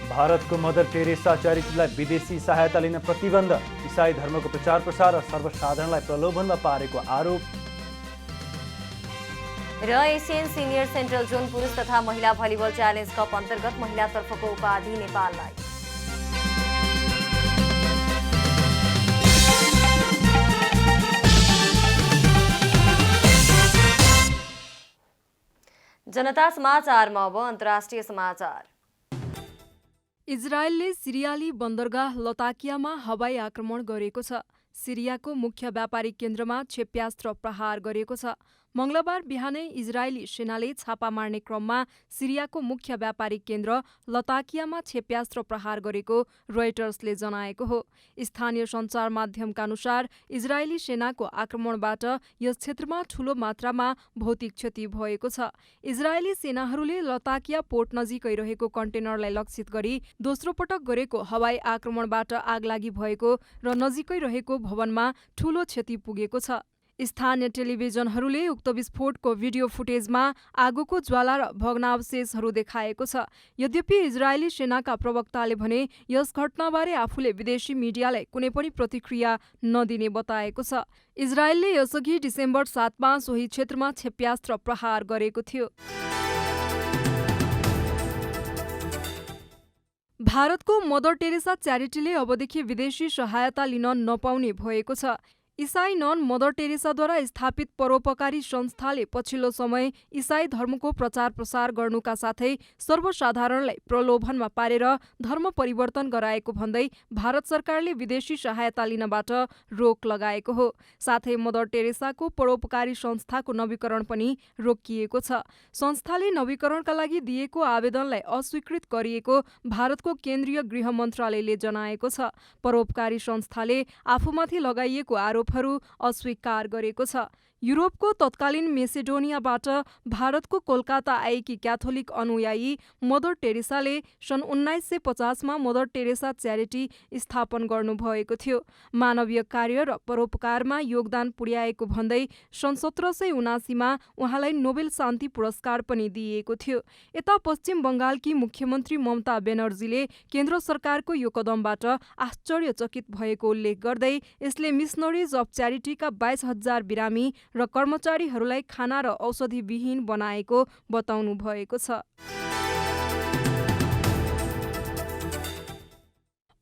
भारतको मदर टेरेसा च्यारिटीलाई विदेशी सहायता लिन प्रतिबन्ध, इसाई धर्मको प्रचार प्रसार र सर्वसाधारणलाई प्रलोभनमा पारेको आरोप। र एसियन सिनियर सेन्ट्रल जोन पुरुष तथा महिला भलिबल च्यालेन्ज कप अन्तर्गत महिलातर्फको उपाधि नेपाललाई। जनता समाचारमा अब अन्तर्राष्ट्रिय समाचार। इजरायलले सिरियाली बन्दरगाह लताकियामा हवाई आक्रमण गरेको छ। सिरियाको मुख्य व्यापारिक केन्द्रमा क्षेप्यास्त्र प्रहार गरेको छ। मंगलबार बिहानै इजरायली सेनाले छापा मार्ने क्रममा सिरियाको मुख्य व्यापारिक केन्द्र लताकियामा क्षेप्यास्त्र प्रहार गरेको रोयटर्सले जनाएको हो। स्थानीय सञ्चार माध्यमका अनुसार इजरायली सेनाको आक्रमणबाट यस क्षेत्रमा ठूलो मात्रामा भौतिक क्षति भएको छ। इजरायली सेनाहरूले लताकिया पोर्ट नजिकै रहेको कन्टेनरलाई लक्षित गरी दोस्रो पटक गरेको हवाई आक्रमणबाट आगलागी भएको र नजिकै रहेको भवनमा ठूलो क्षति पुगेको छ। स्थानीय टेलिभिजनहरूले उक्त विस्फोटको भिडियो फुटेजमा आगोको ज्वाला र भग्नावशेषहरू देखाएको छ। यद्यपि इजरायली सेनाका प्रवक्ताले भने यस घटनाबारे आफूले विदेशी मिडियालाई कुनै पनि प्रतिक्रिया नदिने बताएको छ। इजरायलले यसअघि डिसेम्बर 7मा सोही क्षेत्रमा क्षेप्यास्त्र प्रहार गरेको थियो। भारतको मदर टेरेसा च्यारिटीले अबदेखि विदेशी सहायता लिन नपाउने भएको छ। इसाई नन मदर टेरेसाद्वारा स्थापित परोपकारी संस्थाले पछिल्लो समय इसाई धर्मको प्रचार प्रसार गर्नुका साथै सर्वसाधारणलाई प्रलोभनमा पारेर धर्म परिवर्तन गराएको भन्दै भारत सरकारले विदेशी सहायता लिनबाट रोक लगाएको हो। साथै मदर टेरेसाको परोपकारी संस्थाको नवीकरण पनि रोकिएको छ। संस्थाले नवीकरणका लागि दिएको आवेदनलाई अस्वीकृत गरिएको भारतको केन्द्रीय गृह मन्त्रालयले जनाएको छ। परोपकारी संस्थाले आफूमाथि लगाइएको आरोप अस्वीकार गरेको छ। युरोपको तत्कालीन मेसेडोनियाबाट भारतको कोलकाता आएकी क्याथोलिक अनुयायी मदर टेरेसाले सन् 1950मा मदर टेरेसा च्यारिटी स्थापन गर्नुभएको थियो। मानवीय कार्य र परोपकारमा योगदान पुर्याएको भन्दै सन् 1779मा उहाँलाई नोबेल शान्ति पुरस्कार पनि दिइएको थियो। यता पश्चिम बङ्गालकी मुख्यमन्त्री ममता बेनर्जीले केन्द्र सरकारको यो कदमबाट आश्चर्यचकित भएको उल्लेख गर्दै यसले मिसनरिज अफ च्यारिटीका 22,000 बिरामी र कर्मचारीहरूलाई खाना र औषधि विहीन बनाएको बताउनु भएको छ।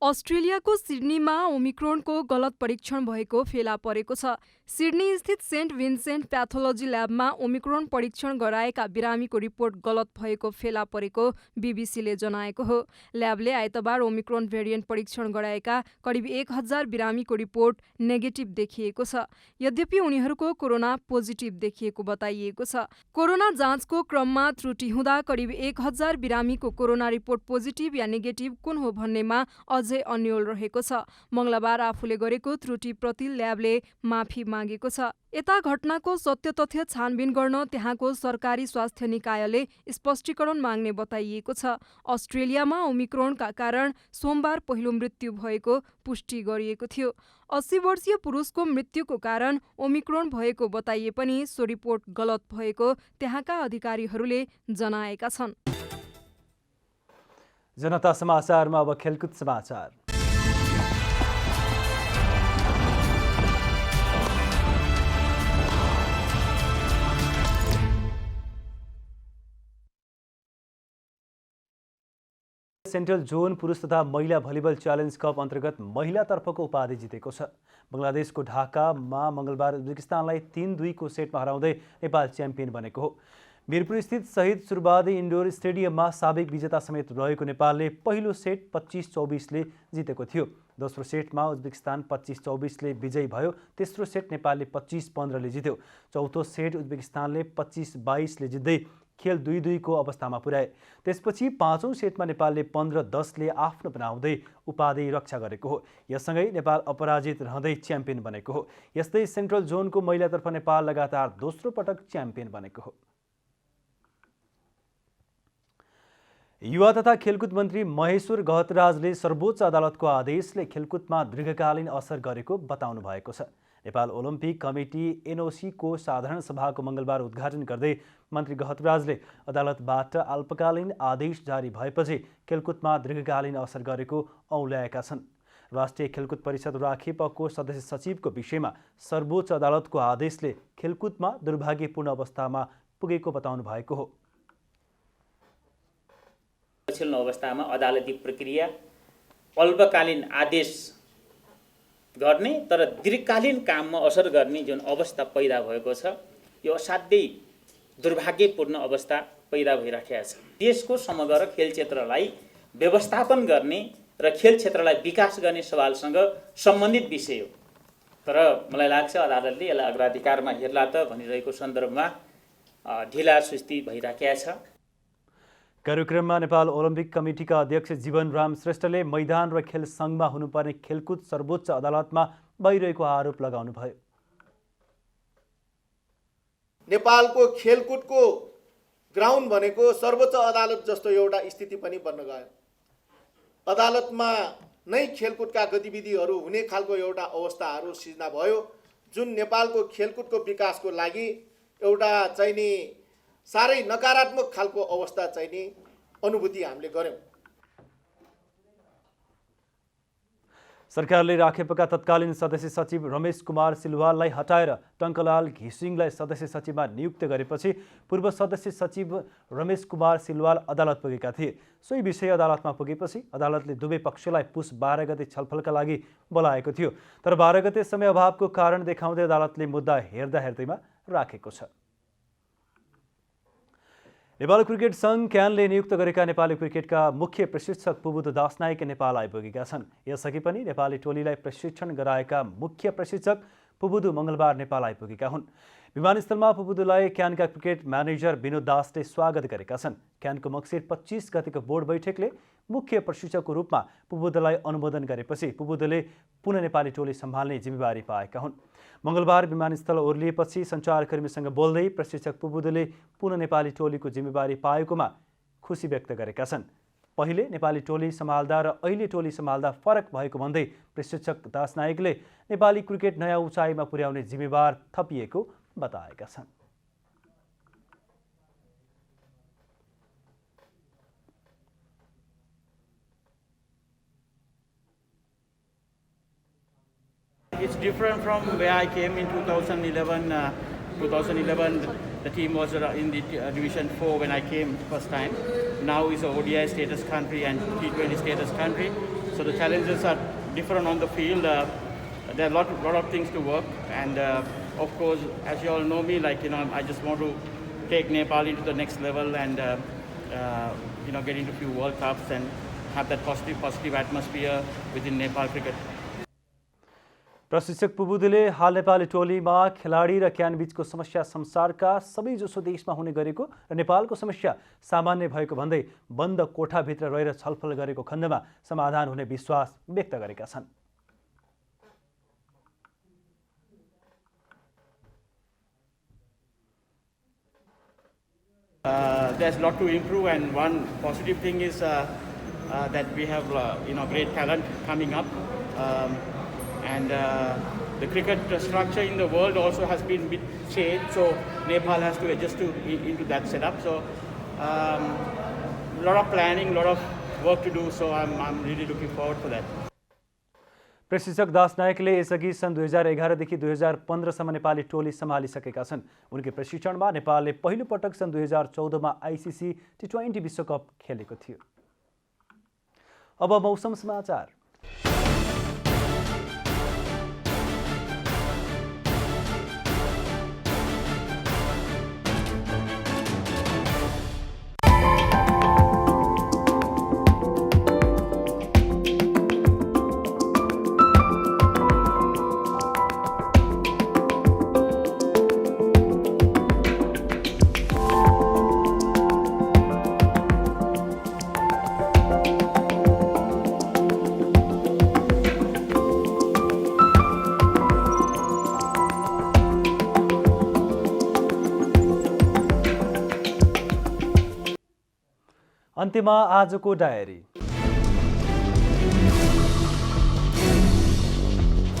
अस्ट्रेलियाको सिडनीमा ओमिक्रोनको गलत परीक्षण भएको फेला परेको छ। सिडनी स्थित सेन्ट भिन्सेन्ट प्याथोलोजी ल्याबमा ओमिक्रोन परीक्षण गराएका बिरामीको रिपोर्ट गलत भएको फेला परेको बीबीसीले जनाएको हो। ल्याबले आइतबार ओमिक्रोन भेरिएन्ट परीक्षण गराएका करिब 1,000 बिरामीको रिपोर्ट नेगेटिभ देखिएको छ। यद्यपि उनीहरूको कोरोना पोजिटिभ देखिएको बताइएको छ। कोरोना जाँचको क्रममा त्रुटि हुँदा करिब 1,000 बिरामीको कोरोना रिपोर्ट पोजिटिभ या नेगेटिभ कुन हो भन्नेमा अझै अन्यल रहेको छ। मंगलबार आफूले गरेको त्रुटिप्रति ल्याबले माफी मागेको छ। यता घटनाको सत्य तथ्य छानबिन गर्न त्यहाँको सरकारी स्वास्थ्य निकायले स्पष्टीकरण माग्ने बताइएको छ। अस्ट्रेलियामा ओमिक्रोनका कारण सोमबार पहिलो मृत्यु भएको पुष्टि गरिएको थियो। 80 वर्षीय पुरुषको मृत्युको कारण ओमिक्रोन भएको बताइए पनि सो रिपोर्ट गलत भएको त्यहाँका अधिकारीहरूले जनाएका छन्। जनता समाचारमा अब खेलकुद समाचार। सेन्ट्रल जोन पुरुष तथा महिला भलिबल च्यालेन्ज कप अन्तर्गत महिलातर्फको उपाधि जितेको छ। बङ्गलादेशको ढाकामा मंगलबार उज्बेकिस्तानलाई 3-2 को सेटमा हराउँदै नेपाल च्याम्पियन बनेको हो। वीरपुर स्थित शहीद सुरबादी इन्डोर स्टेडियममा साबिक विजेता समेत रहेको नेपालले पहिलो सेट 25-24ले जितेको थियो। दोस्रो सेटमा उज्बेकिस्तान 25-24ले विजयी भयो। तेस्रो सेट नेपालले 25-15ले जित्यो। चौथो सेट उज्बेकिस्तानले 25-22ले जित्दै खेल 2-2 को अवस्थामा पुर्याए। त्यसपछि पाँचौं सेटमा नेपालले 15-10ले आफ्नो बनाउँदै उपाधि रक्षा गरेको हो। यससँगै नेपाल अपराजित रहँदै च्याम्पियन बनेको हो। यस्तै सेन्ट्रल जोनको महिलातर्फ नेपाल लगातार दोस्रो पटक च्याम्पियन बनेको हो। युवा तथा खेलकुद मन्त्री महेश्वर गहतराजले सर्वोच्च अदालतको आदेशले खेलकुदमा दीर्घकालीन असर गरेको बताउनु भएको छ। नेपाल ओलम्पिक कमिटी एनओसीको साधारण सभाको मङ्गलबार उद्घाटन गर्दै मन्त्री गहतराजले अदालतबाट अल्पकालीन आदेश जारी भएपछि खेलकुदमा दीर्घकालीन असर गरेको औल्याएका छन्। राष्ट्रिय खेलकुद परिषद राखेपको सदस्य सचिवको विषयमा सर्वोच्च अदालतको आदेशले खेलकुदमा दुर्भाग्यपूर्ण अवस्थामा पुगेको बताउनु भएको हो। पछिल्लो अवस्थामा अदालती प्रक्रिया अल्पकालीन आदेश गर्ने तर दीर्घकालीन काममा असर गर्ने जुन अवस्था पैदा भएको छ, यो असाध्यै दुर्भाग्यपूर्ण अवस्था पैदा भइराखेको छ। देशको समग्र खेल क्षेत्रलाई व्यवस्थापन गर्ने र खेल क्षेत्रलाई विकास गर्ने सवालसँग सम्बन्धित विषय हो। तर मलाई लाग्छ अदालतले यसलाई अग्राधिकारमा हेर्ला त भनिरहेको सन्दर्भमा ढिला सुस्ती भइराखेको छ। कार्यक्रममा नेपाल ओलम्पिक कमिटीका अध्यक्ष जीवनराम श्रेष्ठले मैदान र खेल सङ्घमा हुनुपर्ने खेलकुद सर्वोच्च अदालतमा भइरहेको आरोप लगाउनुभयो। नेपालको खेलकुदको ग्राउन्ड भनेको सर्वोच्च अदालत जस्तो एउटा स्थिति पनि बन्न गयो। अदालतमा नै खेलकुदका गतिविधिहरू हुने खालको एउटा अवस्थाहरू सिर्जना भयो, जुन नेपालको खेलकुदको विकासको लागि एउटा चाहिँ नि साह्रै नकारात्मक खालको अवस्था चाहिँ नि अनुभूति हामीले गर्यौँ। सरकारले राखेपका तत्कालीन सदस्य सचिव रमेश कुमार सिलवाललाई हटाएर टङ्कलाल घिसिङलाई सदस्य सचिवमा नियुक्त गरेपछि पूर्व सदस्य सचिव रमेश कुमार सिलवाल अदालत पुगेका थिए। सोही विषय अदालतमा पुगेपछि अदालतले दुवै पक्षलाई पुस 12 गते छलफलका लागि बोलाएको थियो। तर 12 गते समय अभावको कारण देखाउँदै अदालतले मुद्दा हेर्दैमा राखेको छ। नेपाल क्रिकेट सङ्घ क्यानले नियुक्त गरेका नेपाली क्रिकेटका मुख्य प्रशिक्षक पुबुद दासनायक नेपाल आइपुगेका छन्। यसअघि पनि नेपाली टोलीलाई प्रशिक्षण गराएका मुख्य प्रशिक्षक पुबुदु मङ्गलबार नेपाल आइपुगेका हुन्। विमानस्थलमा पुबुदुलाई क्यानका क्रिकेट म्यानेजर विनोद दासले स्वागत गरेका छन्। क्यानको मक्सिर 25 गतेको बोर्ड बैठकले मुख्य प्रशिक्षकको रूपमा पुबुदलाई अनुमोदन गरेपछि पुबुदले पुनः नेपाली टोली सम्हाल्ने जिम्मेवारी पाएका हुन्। मङ्गलबार विमानस्थल ओर्लिएपछि सञ्चारकर्मीसँग बोल्दै प्रशिक्षक पुबुदले पुनः नेपाली टोलीको जिम्मेवारी पाएकोमा खुसी व्यक्त गरेका छन्। पहिले नेपाली टोली सम्हाल्दा र अहिले टोली सम्हाल्दा फरक भएको भन्दै प्रशिक्षक दासनायकले नेपाली क्रिकेट नयाँ उचाइमा पुर्याउने जिम्मेवार थपिएको बताएका छन्। It's different from where I came in 2011. 2011, the team was in the Division 4 when I came first time. Now is a ODI status country and T20 status country. So the challenges are different on the field. There are a lot of things to work, and of course, as you all know me, I just want to take Nepal into the next level and get into a few World Cups and have that positive atmosphere within Nepal cricket. प्रशिक्षक पुबुदले हाल नेपाली टोलीमा खेलाडी र can बीचको समस्या संसारका सबैजसो देशमा हुने गरेको र नेपालको समस्या सामान्य भएको भन्दै बन्द कोठाभित्र रहेर छलफल गरेको खण्डमा समाधान हुने विश्वास व्यक्त गरेका छन्। There's a lot to improve, and one positive thing is that we have great talent coming up. And the cricket structure in the world also has been a bit changed, so Nepal has to adjust into that setup. So a lot of planning, a lot of work to do, so I'm really looking forward for that. प्रशिक्षक दासनायकले यसअघि सन् 2011 देखि 2015 सम्म नेपाली टोली सम्हालिसकेका छन्। उनकै प्रशिक्षणमा नेपालले पहिलो पटक सन् 2014 मा आईसीसी T20 विश्वकप खेलेको थियो। अब मौसम समाचार। अन्त्यमा आजको डायरी।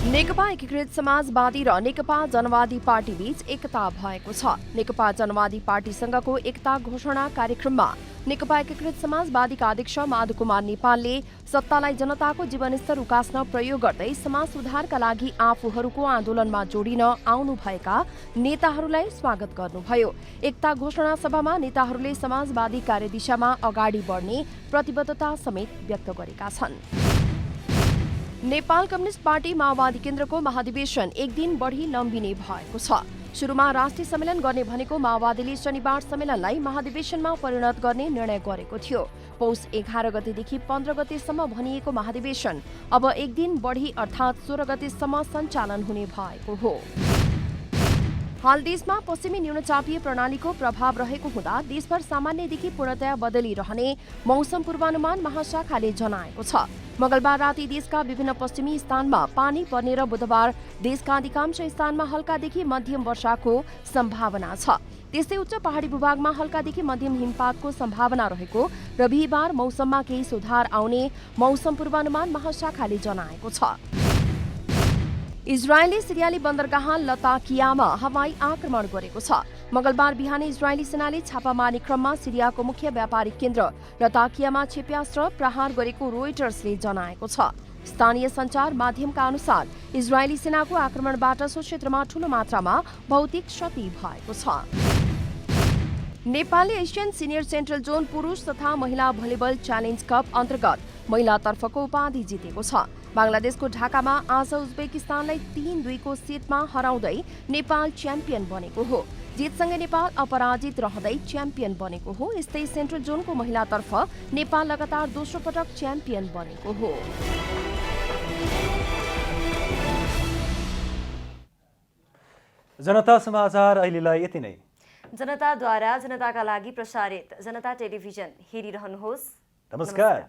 नेकपा एकीकृत समाजवादी र नेकपा जनवादी पार्टी बीच एकता भएको छ। नेकपा जनवादी पार्टीसँगको एकता घोषणा कार्यक्रममा नेकपा एकीकृत समाजवादीका अध्यक्ष माधव कुमार नेपालले सत्तालाई जनताको जीवनस्तर उकास्न प्रयोग गर्दै समाज सुधारका लागि आफूहरूको आन्दोलनमा जोडिन आउनुभएका नेताहरूलाई स्वागत गर्नुभयो। एकता घोषणा सभामा नेताहरूले समाजवादी कार्यदिशामा अगाडि बढ्ने प्रतिबद्धता समेत व्यक्त गरेका छन्। नेपाल कम्युनिस्ट पार्टी माओवादी केन्द्रको महाधिवेशन एक दिन बढी लम्बिने भएको छ। सुरुमा राष्ट्रिय सम्मेलन गर्ने भनेको माओवादीले शनिबार सम्मेलनलाई महाधिवेशनमा परिणत गर्ने निर्णय गरेको थियो। पौष 11 गतेदेखि 15 गतेसम्म भनिएको महाधिवेशन अब एक दिन बढी अर्थात् 16 गतेसम्म सञ्चालन हुने भएको हो। हाल देशमा पश्चिमी न्यूनचापीय प्रणालीको प्रभाव रहेको हुँदा देशभर सामान्यदेखि पूर्णतया बदलिरहने मौसम पूर्वानुमान महाशाखाले जनाएको छ। मंगलबार राति देशका विभिन्न पश्चिमी स्थानमा पानी पर्ने र बुधबार देशका अधिकांश स्थानमा हल्कादेखि मध्यम वर्षाको सम्भावना छ। त्यस्तै उच्च पहाडी भूभागमा हल्कादेखि मध्यम हिमपातको सम्भावना रहेको र बिहीबार मौसममा केही सुधार आउने मौसम पूर्वानुमान महाशाखाले जनाएको छ। इजरायलले सिरियाली बन्दरगाह लताकियामा हवाई आक्रमण गरेको छ। मंगलबार बिहानै इजरायली सेनाले छापा मार्ने क्रममा सिरियाको मुख्य व्यापारिक केन्द्र लताकियामा क्षेप्यास्त्र प्रहार गरेको रोइटर्सले जनाएको छ। स्थानीय सञ्चार माध्यमका अनुसार इजरायली सेनाको आक्रमणबाट सो क्षेत्रमा ठूलो मात्रामा भौतिक क्षति भएको छ। नेपालले एसियन सिनियर सेन्ट्रल जोन पुरुष तथा महिला भलिबल च्यालेन्ज कप अन्तर्गत महिलातर्फको उपाधि जितेको छ। बांग्लादेशको ढाकामा आज उज्बेकिस्तानलाई 3-2 को सेटमा हराउँदै नेपाल च्याम्पियन बनेको हो। जितसँगै नेपाल अपराजित रहँदै च्याम्पियन बनेको हो। यस्तै सेन्ट्रल जोनको महिलातर्फ नेपाल लगातार दोस्रो पटक च्याम्पियन बनेको हो। जनता समाचार अहिलेलाई यति नै। जनताद्वारा जनताका लागि प्रसारित जनता टेलिभिजन हेरिरहनुहोस्। नमस्कार।